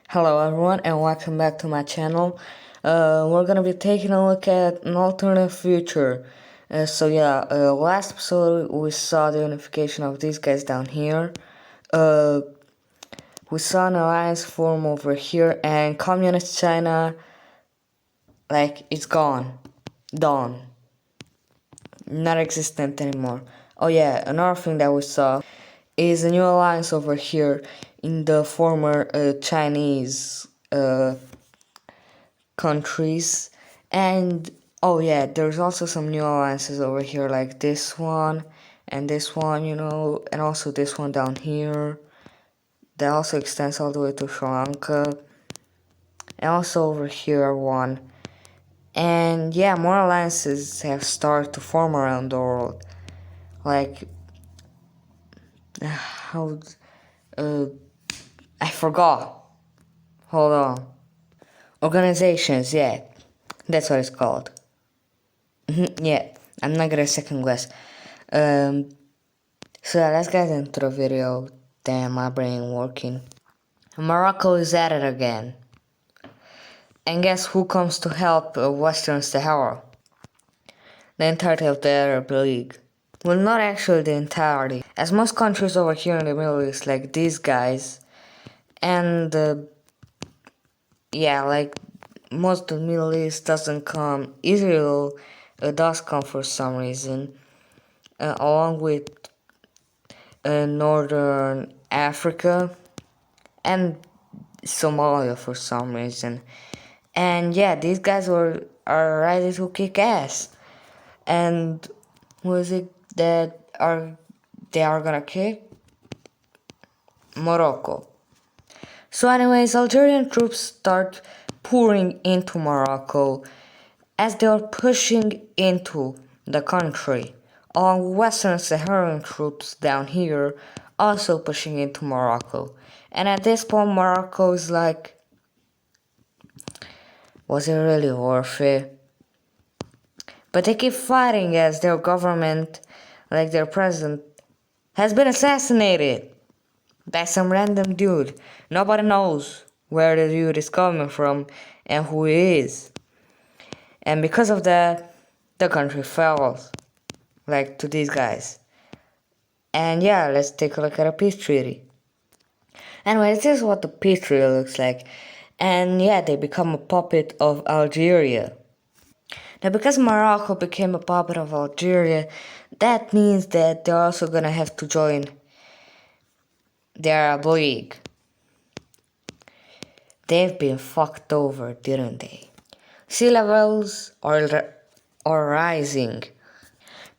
Hello everyone and welcome back to my channel. We're gonna be taking a look at an alternate future. Last episode we saw the unification of these guys down here. We saw an alliance form over here, and communist China, it's gone. Done. Not existent anymore. Oh yeah, another thing that we saw is a new alliance over here in the former Chinese countries. And oh yeah, there's also some new alliances over here, like this one and this one, and also this one down here that also extends all the way to Sri Lanka, and also over here one. And yeah, more alliances have started to form around the world, like how I forgot. Hold on. Organizations, yeah, that's what it's called. Yeah, I'm not gonna second guess. Let's get into the video. Damn, my brain working. Morocco is at it again. And guess who comes to help Western Sahara? The entirety of the Arab League. Well, not actually the entirety, as most countries over here in the Middle East, like these guys, and most of the Middle East doesn't come. Israel does come for some reason, along with Northern Africa and Somalia for some reason. And yeah, these guys are ready to kick ass. And who is it that they are gonna kick? Morocco. So anyways, Algerian troops start pouring into Morocco as they are pushing into the country, along with Western Saharan troops down here also pushing into Morocco. And at this point, Morocco is like, was it really worth it? But they keep fighting as their government, like their president, has been assassinated by some random dude. Nobody knows where the dude is coming from and who he is. And because of that, the country falls, like to these guys. And yeah, let's take a look at a peace treaty. Anyway, this is what the peace treaty looks like. And yeah, they become a puppet of Algeria. Now, because Morocco became a puppet of Algeria, that means that they're also gonna have to join the Arab League. They've been fucked over, didn't they? Sea levels are rising.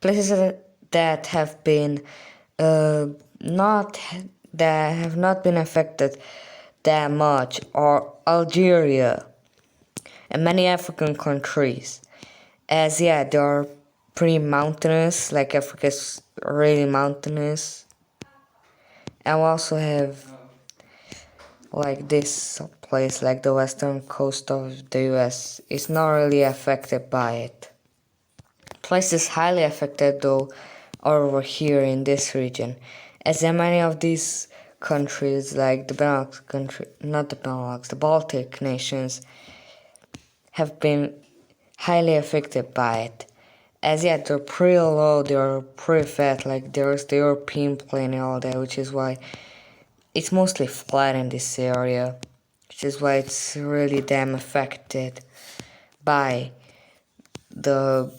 Places that have been not that have not been affected that much are Algeria and many African countries. As yeah, they are pretty mountainous, like Africa's really mountainous. And we also have like this place, like the western coast of the US, is not really affected by it. Places highly affected though are over here in this region, as in many of these countries, like the Benelux country, not the Benelux, the Baltic nations, have been highly affected by it. As yet, they're pretty low, they're pretty fat, like there's the European plain and all that, which is why it's mostly flat in this area, which is why it's really damn affected by the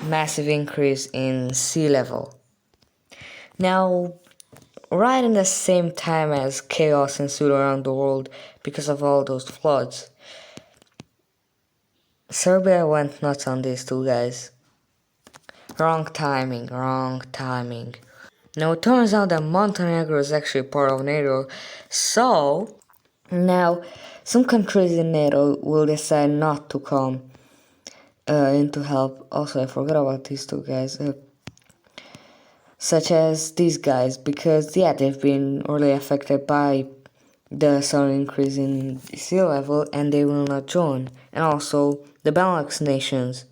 massive increase in sea level. Now, right in the same time as chaos ensued around the world because of all those floods, Serbia went nuts on these two guys. Wrong timing. Now it turns out that Montenegro is actually part of NATO, so now some countries in NATO will decide not to come in to help. Also, I forgot about these two guys, such as these guys, because yeah, they've been really affected by the sudden increase in sea level and they will not join. And also the Benelux nations,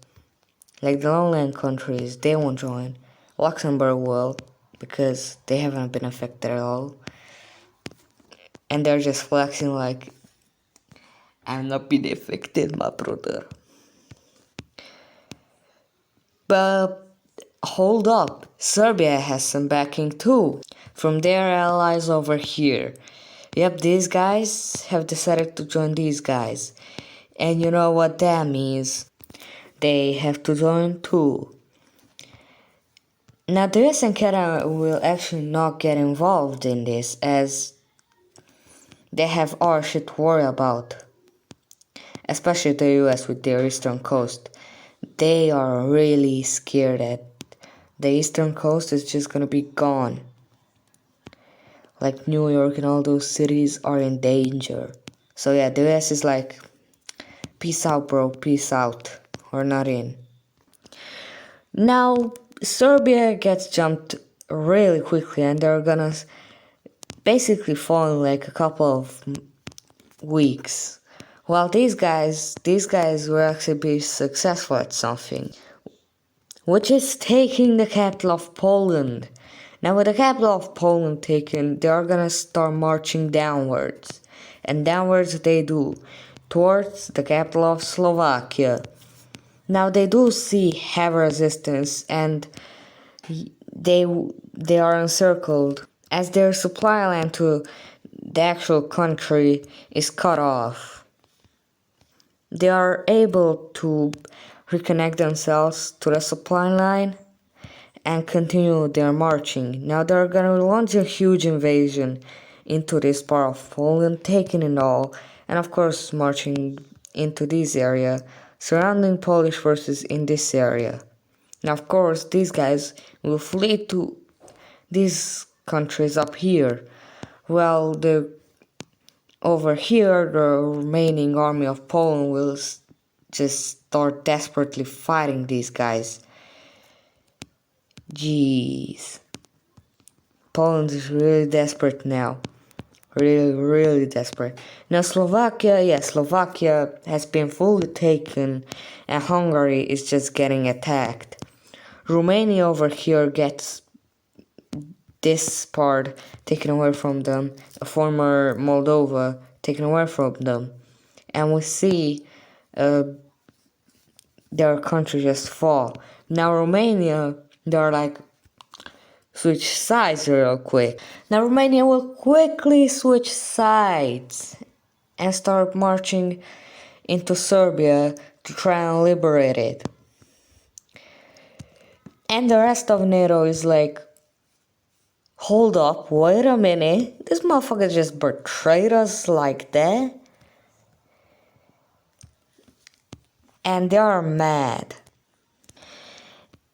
like the lowland countries, they won't join. Luxembourg will, because they haven't been affected at all. And they're just flexing like I'm not been affected, my brother. But hold up, Serbia has some backing too, from their allies over here. Yep, these guys have decided to join these guys. And you know what that means? They have to join too. Now, the US and Canada will actually not get involved in this, as they have our shit to worry about. Especially the US with their eastern coast. They are really scared that the eastern coast is just gonna be gone. Like New York and all those cities are in danger. So yeah, the US is like, peace out, bro, peace out. We're not in. Now, Serbia gets jumped really quickly, and they're gonna basically fall in like a couple of weeks. While these guys will actually be successful at something, which is taking the capital of Poland. Now, with the capital of Poland taken, they are gonna start marching downwards, and downwards they do, towards the capital of Slovakia. Now, they do see heavy resistance, and they are encircled, as their supply line to the actual country is cut off. They are able to reconnect themselves to the supply line and continue their marching. Now they're gonna launch a huge invasion into this part of Poland, taking it all, and of course marching into this area, surrounding Polish forces in this area. Now of course these guys will flee to these countries up here, while over here the remaining army of Poland will just start desperately fighting these guys. Jeez. Poland is really desperate now. Really, really desperate. Now Slovakia has been fully taken, and Hungary is just getting attacked. Romania over here gets this part taken away from them, a former Moldova taken away from them, and we see their country just fall. Now Romania, they're like, switch sides real quick. Now Romania will quickly switch sides and start marching into Serbia to try and liberate it. And the rest of NATO is like, hold up, wait a minute, this motherfucker just betrayed us like that? And they are mad.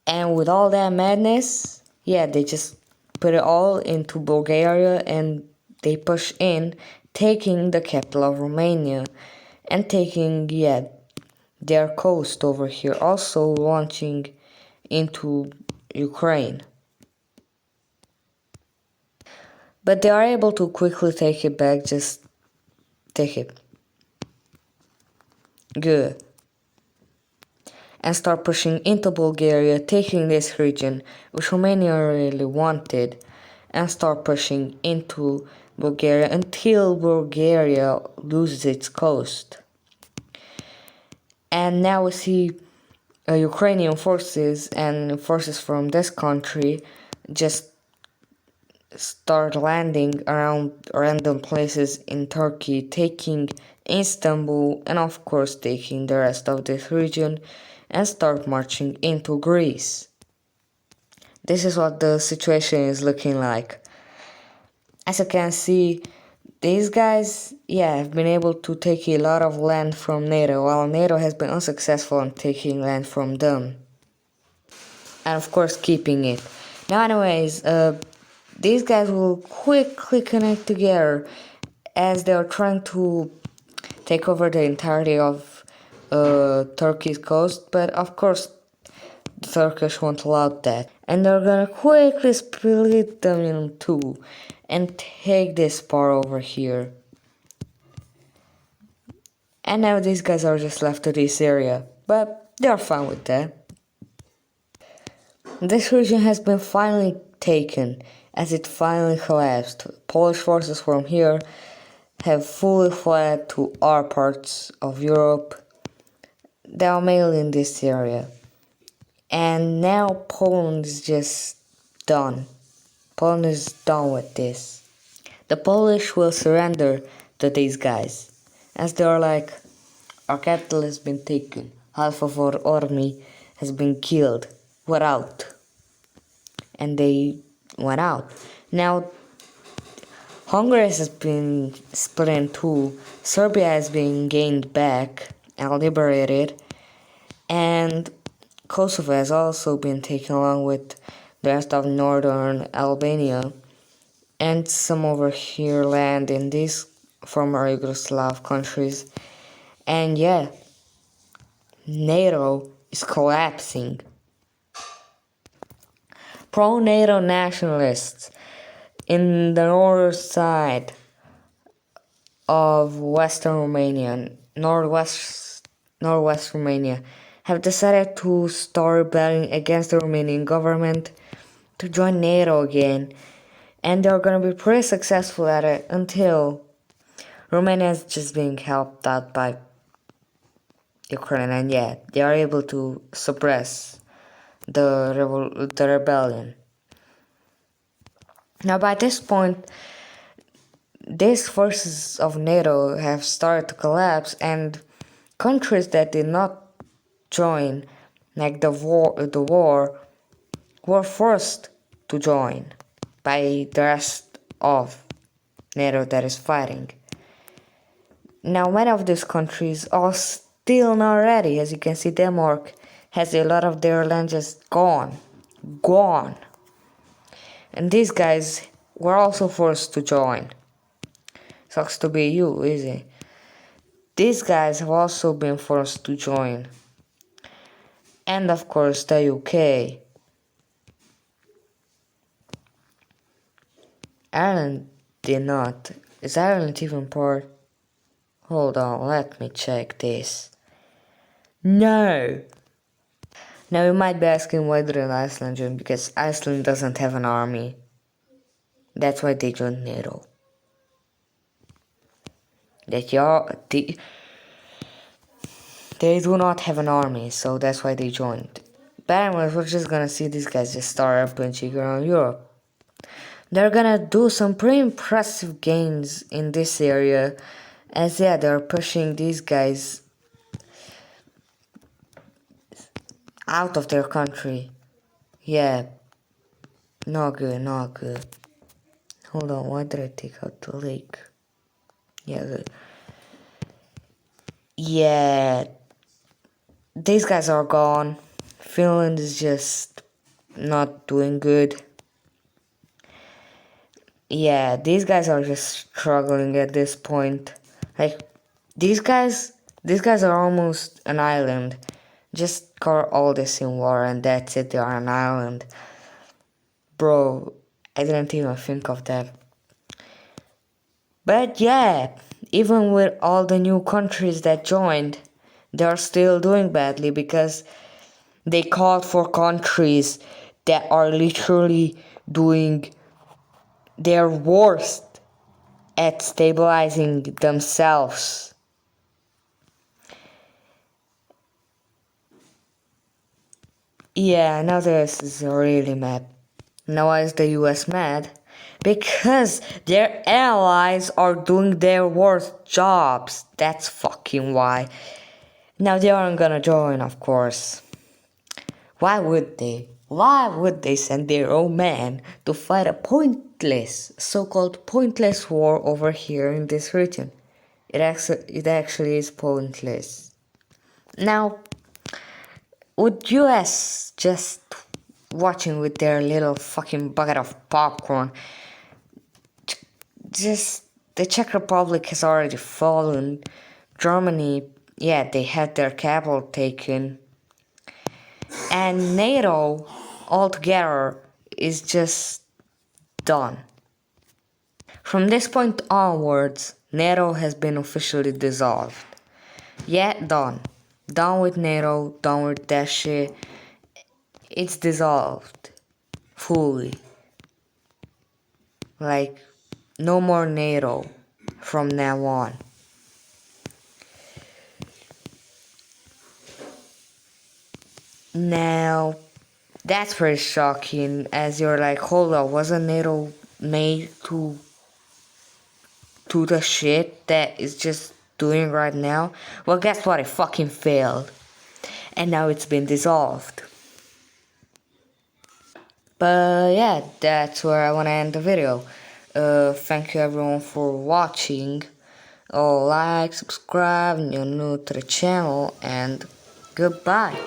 And with all that madness, yeah, they just put it all into Bulgaria and they push in, taking the capital of Romania and taking, yeah, their coast over here, also launching into Ukraine. But they are able to quickly take it back, just take it. Good. And start pushing into Bulgaria, taking this region, which Romania really wanted, and start pushing into Bulgaria until Bulgaria loses its coast. And now we see Ukrainian forces and forces from this country just start landing around random places in Turkey, taking Istanbul and of course taking the rest of this region, and start marching into Greece. This is what the situation is looking like. As you can see, these guys, yeah, have been able to take a lot of land from NATO, while NATO has been unsuccessful in taking land from them. And of course keeping it. Now anyways, these guys will quickly connect together as they are trying to take over the entirety of Turkey's coast, but of course the Turkish won't allow that. And they're gonna quickly split them in two and take this part over here. And now these guys are just left to this area, but they're fine with that. This region has been finally taken, as it finally collapsed. Polish forces from here have fully fled to our parts of Europe. They are mainly in this area. And now Poland is just done. Poland is done with this. The Polish will surrender to these guys, as they are like, our capital has been taken, half of our army has been killed, we're out. And they went out. Now Hungary has been split in two, Serbia has been gained back and liberated, and Kosovo has also been taken along with the rest of northern Albania, and some over here land in these former Yugoslav countries. And yeah, NATO is collapsing. Pro-NATO nationalists in the northern side of Western Romania, Northwest Romania, have decided to start rebelling against the Romanian government to join NATO again, and they're gonna be pretty successful at it until Romania is just being helped out by Ukraine, and yeah, they are able to suppress the rebellion. Now, by this point, these forces of NATO have started to collapse, and countries that did not join, like the war, were forced to join by the rest of NATO that is fighting. Now, many of these countries are still not ready. As you can see, Denmark has a lot of their land just gone. And these guys were also forced to join. Sucks to be you, is it? These guys have also been forced to join. And of course, the UK. Ireland did not. Is Ireland even part? Hold on, let me check this. No! Now you might be asking why didn't Iceland join, because Iceland doesn't have an army. That's why they joined NATO. They do not have an army, so that's why they joined. But anyways, we're just gonna see these guys just start punching around Europe. They're gonna do some pretty impressive gains in this area, as yeah, they're pushing these guys out of their country. Yeah, not good, not good. Hold on, why did I take out the lake? Yeah, good. Yeah, these guys are gone. Finland is just not doing good. Yeah, these guys are just struggling at this point. Like, these guys are almost an island. Just cover all this in war and that's it, they are an island. Bro, I didn't even think of that. But yeah, even with all the new countries that joined, they are still doing badly because they called for countries that are literally doing their worst at stabilizing themselves. Yeah, now this is really mad. Now why is the US mad? Because their allies are doing their worst jobs. That's fucking why. Now they aren't gonna join, of course. Why would they? Why would they send their own men to fight a pointless, so-called pointless war over here in this region? It actually is pointless. Now, would US just watching with their little fucking bucket of popcorn, just the Czech Republic has already fallen. Germany, yeah, they had their capital taken. And NATO altogether is just done. From this point onwards, NATO has been officially dissolved. Yeah, done. Done with NATO, done with that shit. It's dissolved. Fully. Like, no more NATO. from now on. Now, that's pretty shocking, as you're like, hold up, wasn't NATO made to do the shit that it's just doing right now? Well, guess what? It fucking failed. And now it's been dissolved. But yeah, that's where I want to end the video. Thank you everyone for watching. Like, subscribe, if you're new to the channel, and goodbye.